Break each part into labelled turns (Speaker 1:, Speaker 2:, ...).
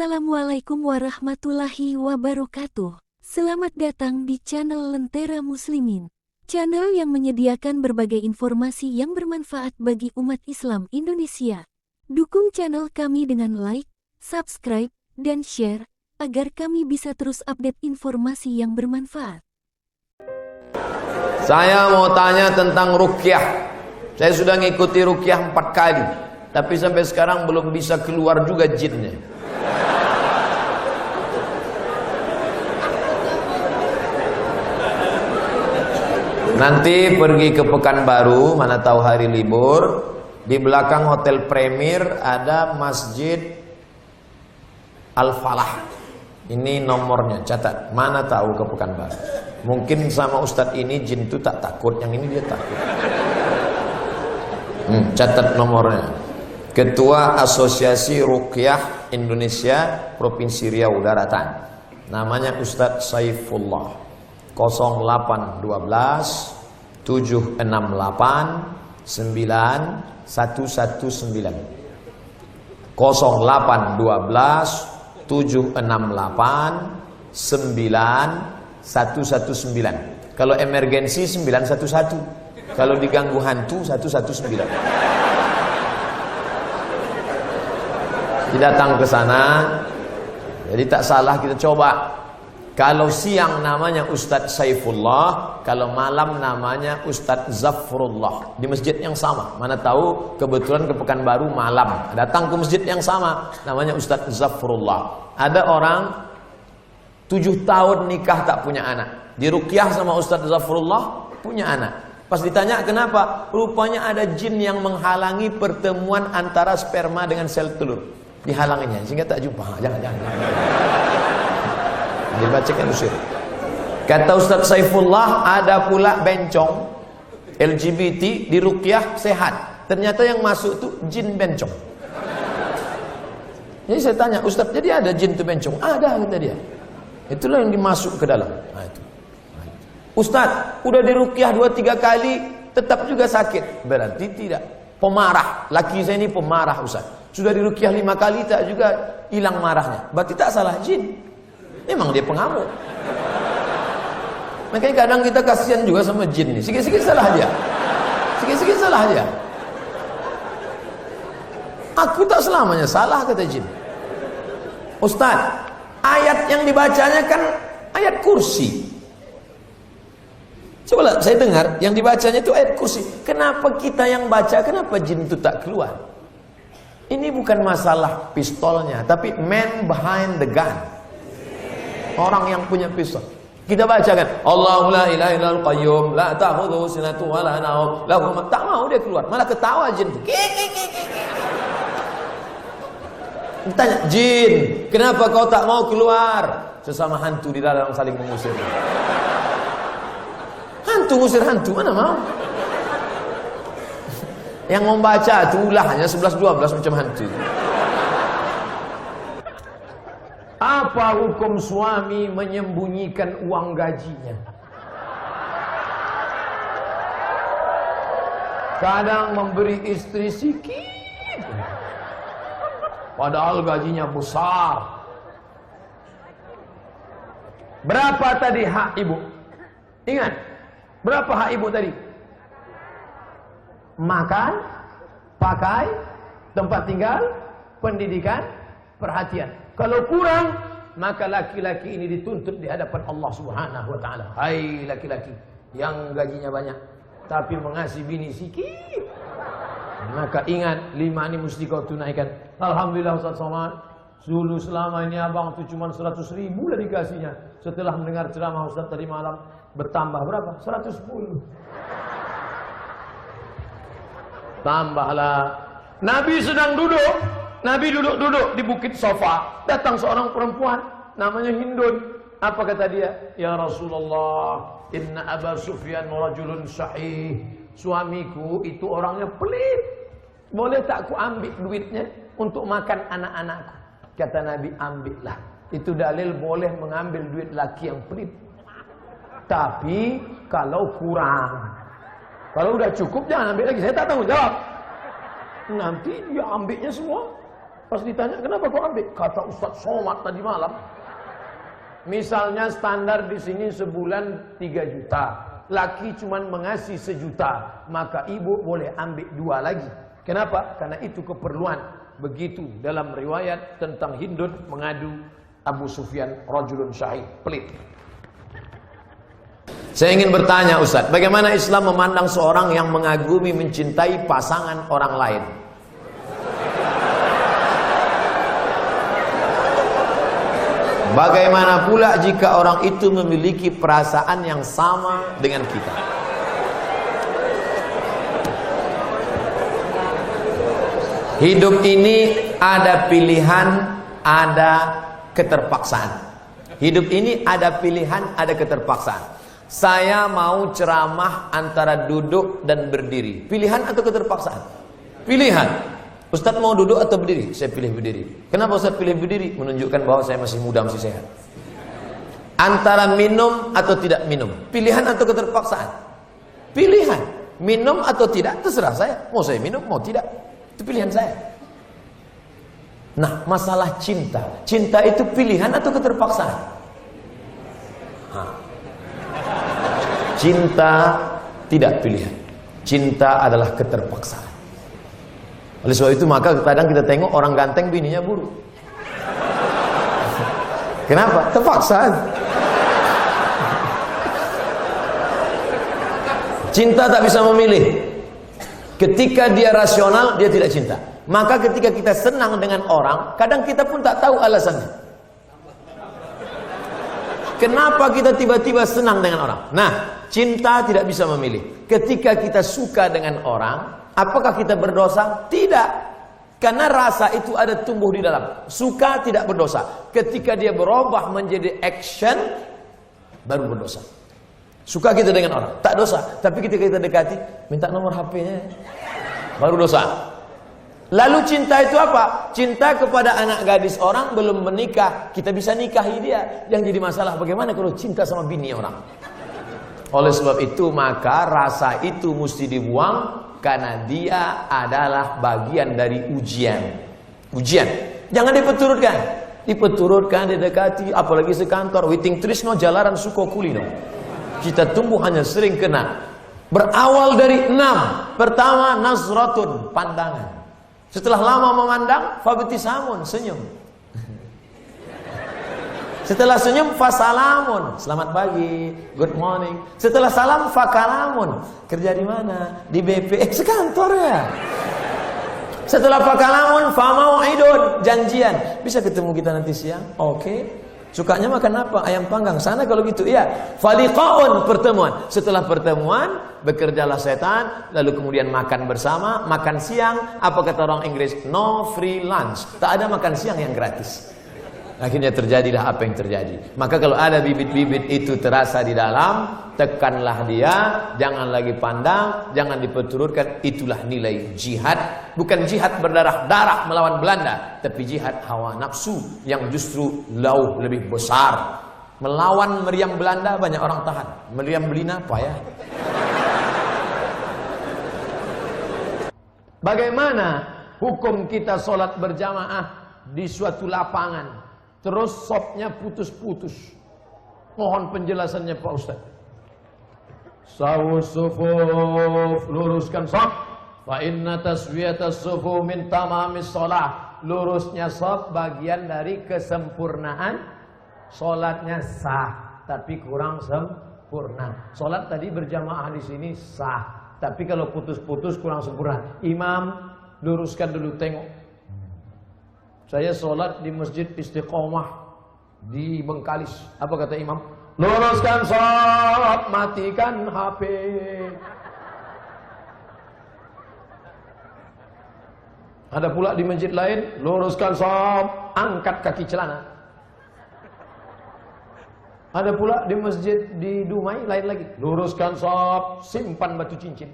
Speaker 1: Assalamualaikum warahmatullahi wabarakatuh. Selamat datang di channel Lentera Muslimin. Channel yang menyediakan berbagai informasi yang bermanfaat bagi umat Islam Indonesia. Dukung channel kami dengan like, subscribe, dan share, agar kami bisa terus update informasi yang bermanfaat.
Speaker 2: Saya mau tanya tentang ruqyah. Saya sudah ngikuti ruqyah 4 kali, tapi sampai sekarang belum bisa keluar juga jinnya. Nanti pergi ke Pekanbaru, mana tahu hari libur, di belakang Hotel Premier ada Masjid Al-Falah. Ini nomornya, catat. Mana tahu ke Pekanbaru. Mungkin sama Ustadz ini jin itu tak takut, yang ini dia takut. Catat nomornya. Ketua Asosiasi Ruqyah Indonesia Provinsi Riau Daratan. Namanya Ustadz Saifullah. 0812 768 9119 0812 768 9119. Kalau emergensi 911. Kalau diganggu hantu 119. Datang ke sana. Jadi tak salah kita coba. Kalau siang namanya Ustadz Saifullah, kalau malam namanya Ustadz Zafrullah. Di masjid yang sama. Mana tahu kebetulan ke Pekanbaru malam. Datang ke masjid yang sama, namanya Ustadz Zafrullah. Ada orang 7 tahun nikah tak punya anak. Di ruqyah sama Ustadz Zafrullah, punya anak. Pas ditanya kenapa, rupanya ada jin yang menghalangi pertemuan antara sperma dengan sel telur. Dihalanginya, sehingga tak jumpa. Jangan. Dibacakan usir. Kata Ustadz Saifullah, ada pula bencong LGBT di ruqyah sehat. Ternyata yang masuk tuh jin bencong. Jadi saya tanya, Ustadz, jadi ada jin tuh bencong? Ada, kata dia. Itulah yang dimasuk ke dalam. Itu. Ustadz, udah di ruqyah 2-3 kali, tetap juga sakit. Berarti tidak. Pemarah. Laki saya ini pemarah, Ustadz. Sudah di ruqyah 5 kali, tak juga hilang marahnya. Berarti tak salah jin. Memang dia pengamuk. Makanya kadang kita kasihan juga sama jin nih. Sikit-sikit salah dia. Sikit-sikit salah dia. Aku tak selamanya salah, kata jin. Ustaz, ayat yang dibacanya kan ayat kursi. Coba saya dengar yang dibacanya itu ayat kursi. Kenapa kita yang baca, kenapa jin itu tak keluar? Ini bukan masalah pistolnya, tapi man behind the gun. Orang yang punya pistol. Kita bacakan Allahu la ilaha illal qayyum la ta'khudhuhu sinatun wa la nawm lahu ma. Tak mau dia keluar, malah ketawa jin. Ditanya, jin, kenapa kau tak mau keluar? Sesama hantu di dalam saling mengusir. Hantu ngusir hantu, mana mau? Yang membaca itulah hanya 11-12 macam hantu. Apa hukum suami menyembunyikan uang gajinya? Kadang memberi istri sikit, padahal gajinya besar. Berapa tadi hak ibu? Ingat, berapa hak ibu tadi? Makan, pakai, tempat tinggal, pendidikan, perhatian. Kalau kurang, maka laki-laki ini dituntut di hadapan Allah Subhanahu wa taala. Hai laki-laki yang gajinya banyak tapi mengasihi bini sikit, maka ingat 5 ini mesti kau tunaikan. Alhamdulillah Ustaz Somad, dulu selama ini abang tu cuma 100.000 dah dikasihnya. Setelah mendengar ceramah Ustaz tadi malam, bertambah berapa? 110. Tambahlah. Nabi sedang duduk. Nabi duduk-duduk di bukit Sofa. Datang seorang perempuan namanya Hindun. Apa kata dia? Ya Rasulullah, inna Aba Sufyan rajulun sahih. Suamiku itu orangnya pelit. Boleh tak aku ambil duitnya untuk makan anak-anakku? Kata Nabi, ambillah. Itu dalil boleh mengambil duit laki yang pelit. Tapi kalau kurang. Kalau udah cukup jangan ambil lagi. Saya tak tanggung jawab. Nanti dia ambilnya semua. Pas ditanya, kenapa kau ambil? Kata Ustaz Somad tadi malam. Misalnya standar di sini sebulan 3 juta. Laki cuman mengasih 1 juta. Maka ibu boleh ambil 2 lagi. Kenapa? Karena itu keperluan. Begitu dalam riwayat tentang Hindun mengadu Abu Sufyan, rajulun syahid, pelit. Saya ingin bertanya Ustaz, bagaimana Islam memandang seorang yang mengagumi, mencintai pasangan orang lain? Bagaimana pula jika orang itu memiliki perasaan yang sama dengan kita? Hidup ini ada pilihan, ada keterpaksaan. Hidup ini ada pilihan, ada keterpaksaan. Saya mau ceramah antara duduk dan berdiri. Pilihan atau keterpaksaan? Pilihan. Ustaz mau duduk atau berdiri? Saya pilih berdiri. Kenapa Ustaz pilih berdiri? Menunjukkan bahwa saya masih muda, masih sehat. Antara minum atau tidak minum. Pilihan atau keterpaksaan? Pilihan. Minum atau tidak, terserah saya. Mau saya minum, mau tidak. Itu pilihan saya. Nah, masalah cinta. Cinta itu pilihan atau keterpaksaan? Cinta tidak pilihan. Cinta adalah keterpaksaan. Oleh sebab itu maka kadang kita tengok orang ganteng bininya buruk. Kenapa? Terpaksa. Cinta tak bisa memilih. Ketika dia rasional, dia tidak cinta. Maka ketika kita senang dengan orang, kadang kita pun tak tahu alasannya. Kenapa kita tiba-tiba senang dengan orang? Nah, cinta tidak bisa memilih. Ketika kita suka dengan orang, apakah kita berdosa? Tidak. Karena rasa itu ada tumbuh di dalam. Suka tidak berdosa. Ketika dia berubah menjadi action, baru berdosa. Suka kita dengan orang, tak dosa. Tapi ketika kita dekati, minta nomor HP-nya, baru dosa. Lalu cinta itu apa? Cinta kepada anak gadis orang belum menikah, kita bisa nikahi dia. Yang jadi masalah bagaimana kalau cinta sama bini orang? Oleh sebab itu maka rasa itu mesti dibuang, karena dia adalah bagian dari ujian. Ujian. Jangan dipeturutkan. Dipeturutkan, didekati, apalagi sekantor. Witing trisno jalaran suko kulino. Kita tumbuh hanya sering kena. Berawal dari 6. Pertama, nazratun, pandangan. Setelah lama memandang, fabtisamun, senyum. Setelah senyum, fasalamun, selamat pagi, good morning. Setelah salam, fakalamun, kerja di mana? Di BP, sekantor ya. Setelah fakalamun, famau'idun, janjian. Bisa ketemu kita nanti siang? Oke. Sukanya makan apa? Ayam panggang. Sana kalau gitu, iya. Faliqaun, pertemuan. Setelah pertemuan, bekerjalah setan, lalu kemudian makan bersama, makan siang. Apa kata orang Inggris? No free lunch. Tak ada makan siang yang gratis. Akhirnya terjadilah apa yang terjadi. Maka kalau ada bibit-bibit itu terasa di dalam, tekanlah dia, jangan lagi pandang, jangan diperturutkan. Itulah nilai jihad. Bukan jihad berdarah-darah melawan Belanda, tapi jihad hawa nafsu yang justru jauh lebih besar. Melawan meriam Belanda banyak orang tahan. Meriam Belina apa ya? Bagaimana hukum kita sholat berjamaah di suatu lapangan? Terus sopnya putus-putus. Mohon penjelasannya Pak Ustaz. Sawus sufuf, luruskan sop. Fa inna taswiyatas sufuf min tamamis sholah. Lurusnya sop bagian dari kesempurnaan. Sholatnya sah, tapi kurang sempurna. Sholat tadi berjamaah di sini sah, tapi kalau putus-putus kurang sempurna. Imam, luruskan dulu, tengok. Saya sholat di Masjid Istiqomah di Bengkalis. Apa kata imam? Luruskan sholat, matikan HP. Ada pula di masjid lain, luruskan sholat, angkat kaki celana. Ada pula di masjid di Dumai lain lagi, luruskan sholat, simpan batu cincin.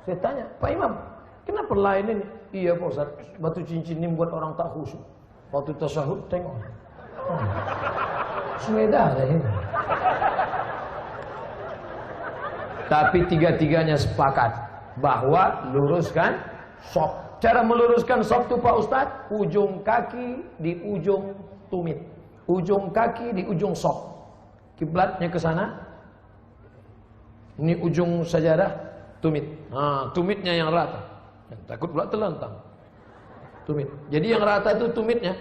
Speaker 2: Saya tanya, Pak Imam, kenapa lain ini? Iya Pak Ustaz, batu cincin ini buat orang tak khusyuk. Waktu tasyahud tengok. Sudah ada ini. Tapi tiga-tiganya sepakat bahwa luruskan sop. Cara meluruskan saf itu Pak Ustadz, ujung kaki di ujung tumit. Ujung kaki di ujung saf. Kiblatnya ke sana. Ini ujung sajadah, tumit. Nah, tumitnya yang rata. Takut pula terlentang. Tumit. Jadi yang rata itu tumitnya.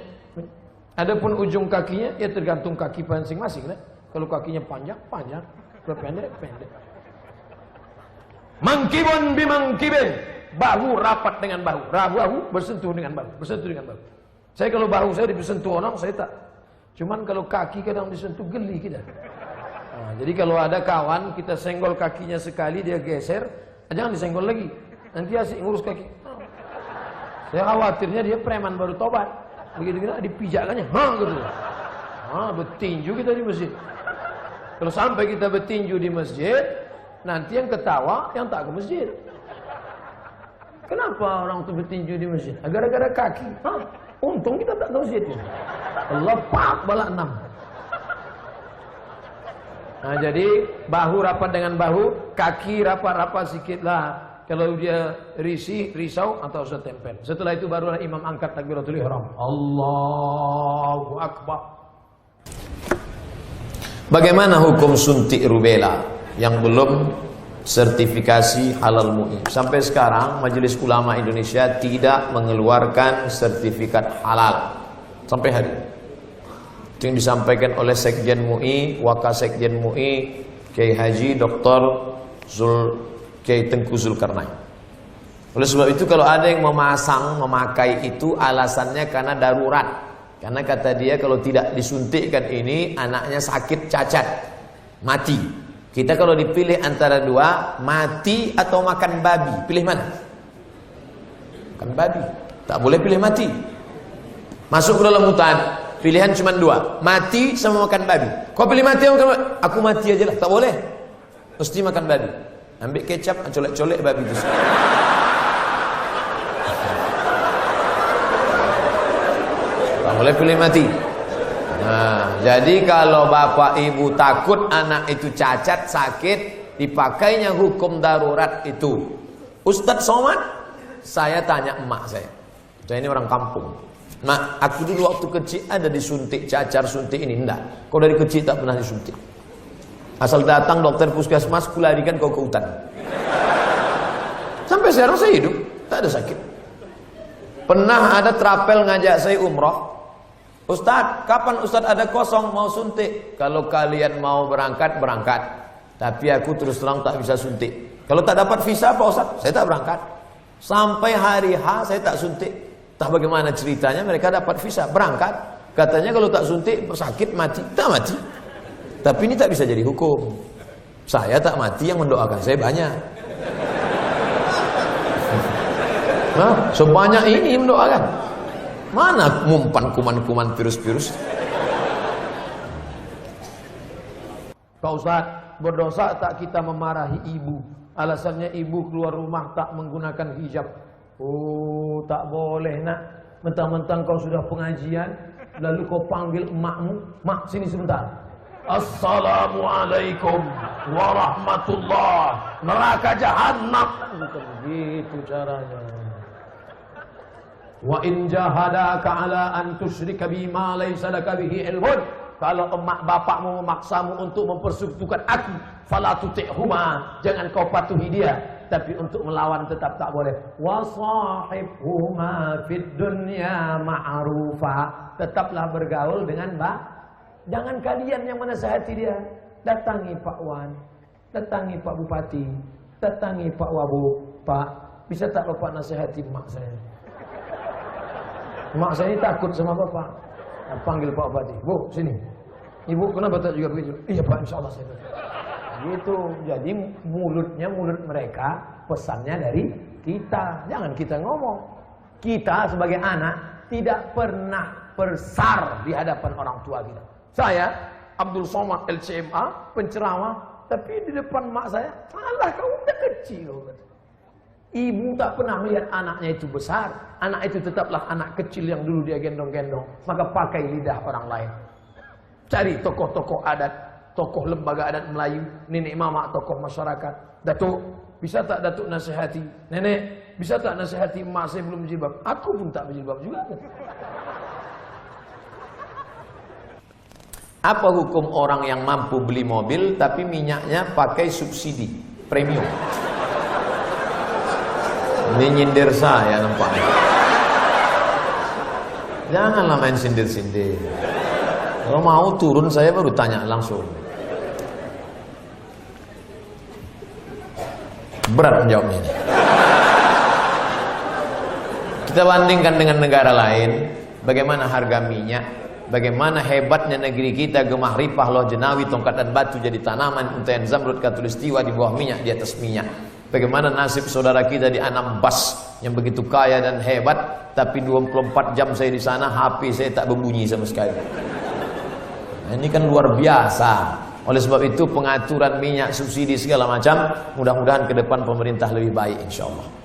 Speaker 2: Adapun ujung kakinya, ya tergantung kaki masing-masing. Kalau kakinya panjang, panjang. Kalau pendek, pendek. Mangkibun bimangkibin. Bahu rapat dengan bahu. Bahu bersentuh dengan bahu. Bersentuh dengan bahu. Saya kalau bahu saya disentuh orang, saya tak. Cuman kalau kaki kadang disentuh, geli kita. Nah, jadi kalau ada kawan, kita senggol kakinya sekali, dia geser, jangan disenggol lagi. Nanti asik ngurus kaki. Saya khawatirnya dia preman baru tobat. Begitu kita dipijakkannya, gitu. Bertinju kita di masjid. Kalau sampai kita bertinju di masjid, nanti yang ketawa yang tak ke masjid. Kenapa orang itu bertinju di masjid? Gara-gara kaki. Untung kita tak ke masjid. Allah pak balak 6. Nah, jadi bahu rapat dengan bahu, kaki rapat-rapat sikit lah. Kalau dia risau atau sudah tempel. Setelah itu barulah imam angkat takbiratul ihram. Allahu Akbar. Bagaimana hukum suntik rubella yang belum sertifikasi halal MUI? Sampai sekarang Majelis Ulama Indonesia tidak mengeluarkan sertifikat halal. Sampai hari ini. Itu yang disampaikan oleh Sekjen MUI, Wakasekjen MUI, Kiai Haji Dr. Kiai Tengku Zulkarnain. Oleh sebab itu kalau ada yang memakai itu alasannya karena darurat. Karena kata dia kalau tidak disuntikkan ini anaknya sakit cacat, mati. Kita kalau dipilih antara dua, mati atau makan babi, pilih mana? Makan babi. Tak boleh pilih mati. Masuk ke dalam hutan, pilihan cuma dua, mati sama makan babi. Kau pilih mati atau makan babi? Aku mati aja lah, tak boleh. Mesti makan babi. Ambil kecap, colek-colek babi itu. Tak boleh pilih mati. Nah, jadi kalau bapak ibu takut anak itu cacat, sakit, dipakainya hukum darurat itu. Ustadz Somad, saya tanya emak saya. Saya ini orang kampung. Mak, aku dulu waktu kecil ada disuntik cacar, suntik ini. Enggak, kau dari kecil tak pernah disuntik. Asal datang dokter puskesmas, kularikan kau ke hutan. Sampai sekarang saya hidup, tak ada sakit. Pernah ada trapel ngajak saya umroh. Ustadz, kapan Ustadz ada kosong mau suntik? Kalau kalian mau berangkat, berangkat. Tapi aku terus terang tak bisa suntik. Kalau tak dapat visa Pak Ustadz, saya tak berangkat. Sampai hari H saya tak suntik. Tak bagaimana ceritanya mereka dapat visa, berangkat. Katanya kalau tak suntik, sakit, mati. Tak mati. Tapi ini tak bisa jadi hukum. Saya tak mati, yang mendoakan saya banyak. Nah, sebanyak ini mendoakan. Mana mumpan kuman-kuman virus-virus? Pak Ustaz, berdosa tak kita memarahi ibu? Alasannya ibu keluar rumah tak menggunakan hijab. Oh, tak boleh nak. Mentang-mentang kau sudah pengajian, lalu kau panggil emakmu, mak sini sebentar. Assalamualaikum warahmatullah, neraka jahanam. Bukan begitu caranya. Wa in jahadaka ala an tusyrika bima laysa laka bihi ilmun. Kalau emak bapakmu memaksamu untuk mempersekutukan aku, fala tuti'huma, jangan kau patuhi dia. Tapi untuk melawan tetap tak boleh. Wa sahibhuma fid dunya ma'rufa, tetaplah bergaul dengan jangan kalian yang menasihati dia. Datangi Pak Wan, datangi Pak Bupati, datangi Pak Wabu. Pak, bisa tak Bapak nasihati mak saya? Mak saya ini takut sama Bapak. Nah, panggil Pak Bupati. Bu, sini. Ibu kenapa tak juga begitu? Iya Pak, insya Allah saya. Gitu. Jadi mulutnya mulut mereka, pesannya dari kita. Jangan kita ngomong. Kita sebagai anak tidak pernah bersar di hadapan orang tua kita. Saya, Abdul Somad LCMA, penceramah, tapi di depan mak saya, alah kau udah kecil. Ibu tak pernah melihat anaknya itu besar. Anak itu tetaplah anak kecil yang dulu dia gendong-gendong. Maka pakai lidah orang lain. Cari tokoh-tokoh adat, tokoh lembaga adat Melayu, nenek mama, tokoh masyarakat. Datuk, bisa tak Datuk nasihati? Nenek, bisa tak nasihati emak saya belum berjilbab? Aku pun tak berjilbab juga. Apa hukum orang yang mampu beli mobil tapi minyaknya pakai subsidi premium? Ini nyindir saya nampaknya. Janganlah main sindir-sindir. Kalau mau turun saya baru tanya langsung. Berat jawabnya ini. Kita bandingkan dengan negara lain, bagaimana harga minyak, bagaimana hebatnya negeri kita, gemah ripah, loh jenawi, tongkat dan batu jadi tanaman, untayan zamrud, katulistiwa di bawah minyak, di atas minyak. Bagaimana nasib saudara kita di Anambas yang begitu kaya dan hebat, tapi 24 jam saya di sana, HP saya tak berbunyi sama sekali. Nah, ini kan luar biasa. Oleh sebab itu pengaturan minyak, subsidi segala macam, mudah-mudahan ke depan pemerintah lebih baik insyaAllah.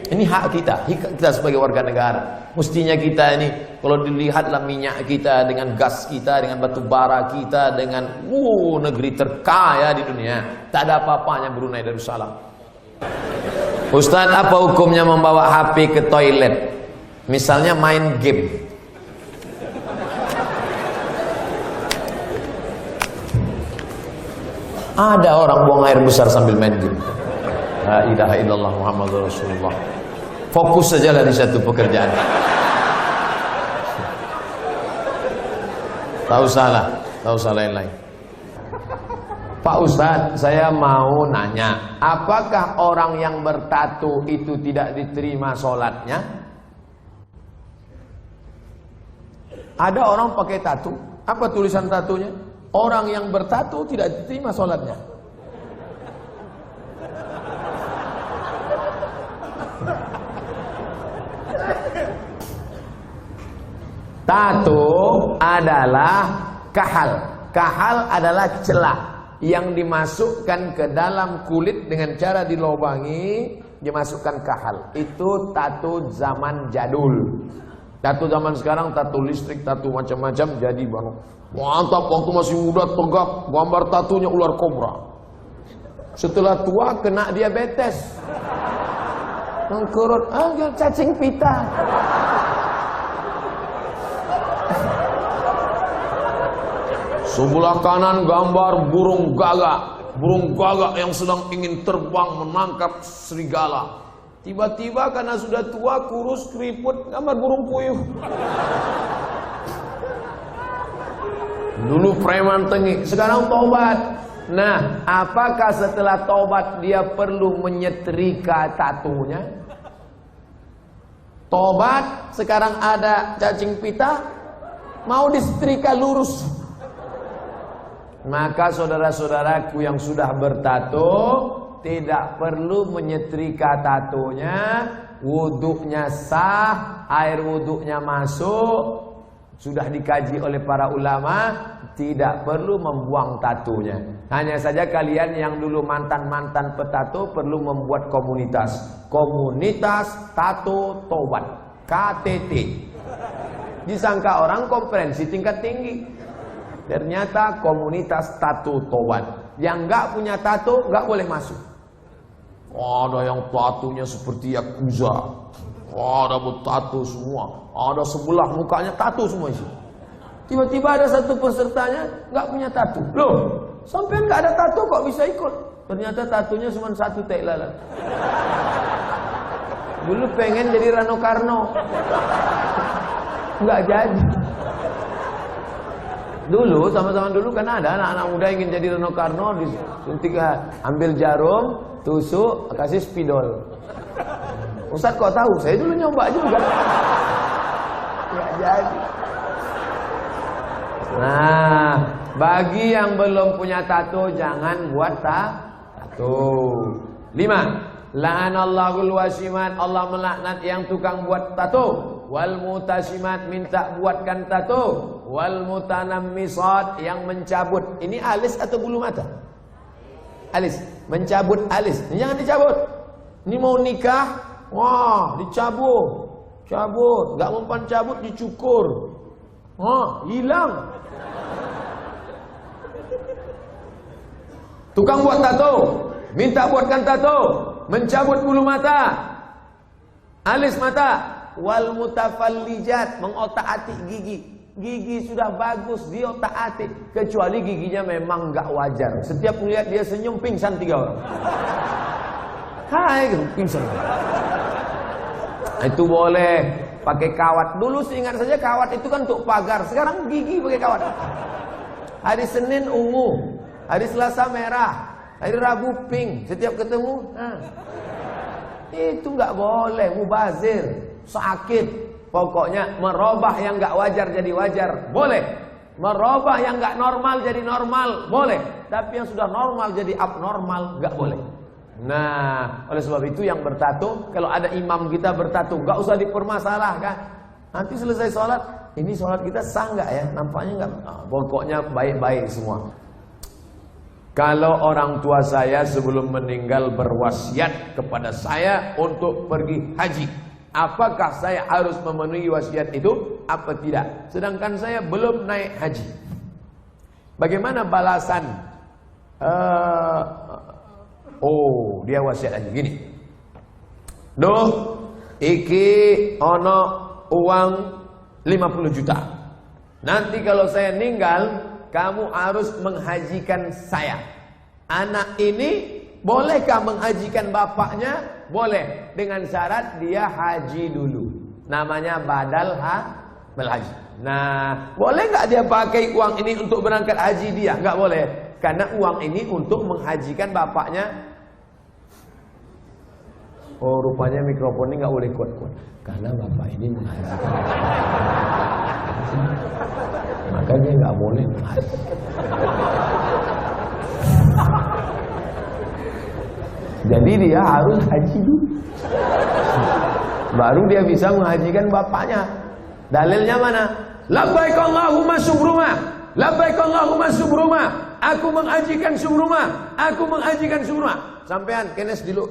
Speaker 2: Ini hak kita sebagai warga negara. Mestinya kita ini, kalau dilihatlah minyak kita dengan gas kita, dengan batu bara kita, dengan negeri terkaya di dunia, tak ada apa-apanya Brunei Darussalam. Ustaz, apa hukumnya membawa HP ke toilet? Misalnya main game. Ada orang buang air besar sambil main game. La ilaha illallah Muhammadur Rasulullah. Fokus sajalah di satu pekerjaan. Tak usah lain-lain. Pak Ustadz, saya mau nanya, apakah orang yang bertato itu tidak diterima sholatnya? Ada orang pakai tato, apa tulisan tatonya? Orang yang bertato tidak diterima sholatnya. Tato adalah kahal. Kahal adalah celah yang dimasukkan ke dalam kulit dengan cara dilobangi, dimasukkan kahal. Itu tato zaman jadul. Tato zaman sekarang, tato listrik, tato macam-macam jadi banget. Mantap, waktu masih muda tegak, gambar tatonya ular kobra. Setelah tua kena diabetes. Mengkurut, cacing pita. Sebelah kanan gambar burung gagak yang sedang ingin terbang menangkap serigala. Tiba-tiba karena sudah tua, kurus, keriput, gambar burung puyuh. Dulu preman tengik, sekarang tobat. Nah, apakah setelah tobat dia perlu menyetrika tatonya? Tobat, sekarang ada cacing pita, mau disetrika lurus. Maka saudara-saudaraku yang sudah bertato tidak perlu menyetrika tatonya, wuduknya sah, air wuduknya masuk, sudah dikaji oleh para ulama, tidak perlu membuang tatonya. Hanya saja kalian yang dulu mantan-mantan petato perlu membuat komunitas tato tobat, KTT. Disangka orang konferensi tingkat tinggi. Ternyata komunitas tato tobat. Yang nggak punya tato nggak boleh masuk. Ada yang tatonya seperti Yakuza, ada bertato semua, ada sebelah mukanya tato semua isi. Tiba-tiba ada satu pesertanya nggak punya tato. Loh, sampai nggak ada tato kok bisa ikut? Ternyata tatonya cuma satu tai lalat. Dulu pengen jadi Rano Karno, nggak jadi. Dulu, sama-sama dulu kan ada anak-anak muda ingin jadi Rano Karno, disuntik, ambil jarum, tusuk, kasih spidol. Ustaz kok tahu? Saya dulu nyoba juga. Nggak jadi. Nah, bagi yang belum punya tato, jangan buat tato. 5. La'anallahul wasimat, Allah melaknat yang tukang buat tato. Wal mutasimat, minta buatkan tato. Wal mutanammisat, yang mencabut. Ini alis atau bulu mata? Alis, mencabut alis. Ini jangan dicabut. Ini mau nikah, wah, dicabut. Cabut, enggak mempan cabut, dicukur. Wah, hilang. Tukang buat tato, minta buatkan tato, mencabut bulu mata, alis mata, wal mutafallijat, mengotak-atik gigi. Gigi sudah bagus diotak-atik, kecuali giginya memang nggak wajar. Setiap melihat dia senyum pingsan 3 orang. Hai, pingsan. Itu boleh pakai kawat. Dulu seingat saja kawat itu kan untuk pagar. Sekarang gigi pakai kawat. Hari Senin ungu, hari Selasa merah, hari Rabu pink. Setiap ketemu, itu nggak boleh, mubazir, sakit. Pokoknya merubah yang nggak wajar jadi wajar, boleh. Merubah yang nggak normal jadi normal, boleh. Tapi yang sudah normal jadi abnormal, nggak boleh. Nah, oleh sebab itu yang bertato, kalau ada imam kita bertato, nggak usah dipermasalahkan. Nanti selesai sholat, ini sholat kita sah nggak ya? Nampaknya nggak. Pokoknya baik-baik semua. Kalau orang tua saya sebelum meninggal berwasiat kepada saya untuk pergi haji, apakah saya harus memenuhi wasiat itu apa tidak? Sedangkan saya belum naik haji. Bagaimana balasan? Dia wasiat lagi gini. Duh, iki ono uang 50 juta. Nanti kalau saya meninggal, kamu harus menghajikan saya. Anak ini bolehkah menghajikan bapaknya? Boleh, dengan syarat dia haji dulu. Namanya badal haji. Nah, boleh nggak dia pakai uang ini untuk berangkat haji dia? Nggak boleh, karena uang ini untuk menghajikan bapaknya. Oh, rupanya mikrofon ini nggak boleh kuat-kuat, karena bapak ini menghajikan. Makanya nggak boleh menghajikan. Jadi dia harus haji dulu, baru dia bisa menghajikan bapaknya. Dalilnya mana? Labbaik Allahumma subruma, labbaik Allahumma subruma. Aku menghajikan subruma, aku menghajikan subruma. Sampean kenes dulu.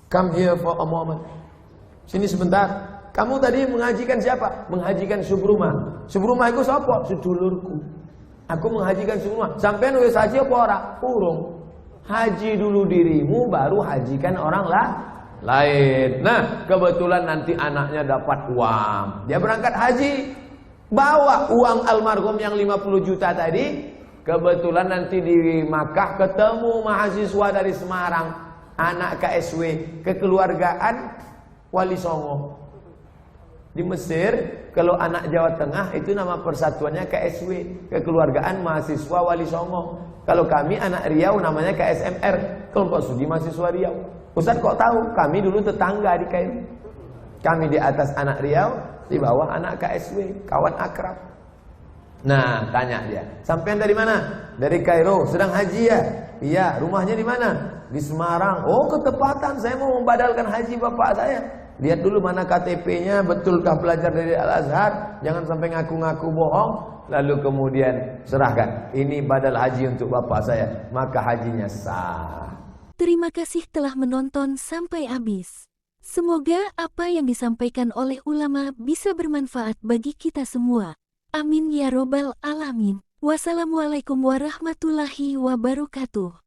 Speaker 2: Come here for a moment. Sini sebentar. Kamu tadi menghajikan siapa? Menghajikan subruma. Subruma itu siapa? Sedulurku. Aku menghajikan subruma. Sampean wis haji apa ora? Urung. Haji dulu dirimu, baru hajikan orang lain. Nah, kebetulan nanti anaknya dapat uang, dia berangkat haji, bawa uang almarhum yang 50 juta tadi. Kebetulan nanti di Makkah ketemu mahasiswa dari Semarang, anak KSW, kekeluargaan Wali Songo. Di Mesir, kalau anak Jawa Tengah itu nama persatuannya KSW, kekeluargaan mahasiswa Wali Songo. Kalau kami anak Riau namanya KSMR, kelompok studi mahasiswa Riau. Ustaz kok tahu? Kami dulu tetangga di Kairo. Kami di atas anak Riau, di bawah anak KSW, kawan akrab. Nah, tanya dia, sampean dari mana? Dari Kairo, sedang haji ya? Iya, rumahnya di mana? Di Semarang. Oh, ketepatan, saya mau membadalkan haji bapak saya. Lihat dulu mana KTP-nya, betulkah pelajar dari Al-Azhar? Jangan sampai ngaku-ngaku bohong. Lalu kemudian serahkan, ini badal haji untuk bapak saya, maka hajinya sah.
Speaker 1: Terima kasih telah menonton sampai habis. Semoga apa yang disampaikan oleh ulama bisa bermanfaat bagi kita semua. Amin ya robbal alamin. Wassalamualaikum warahmatullahi wabarakatuh.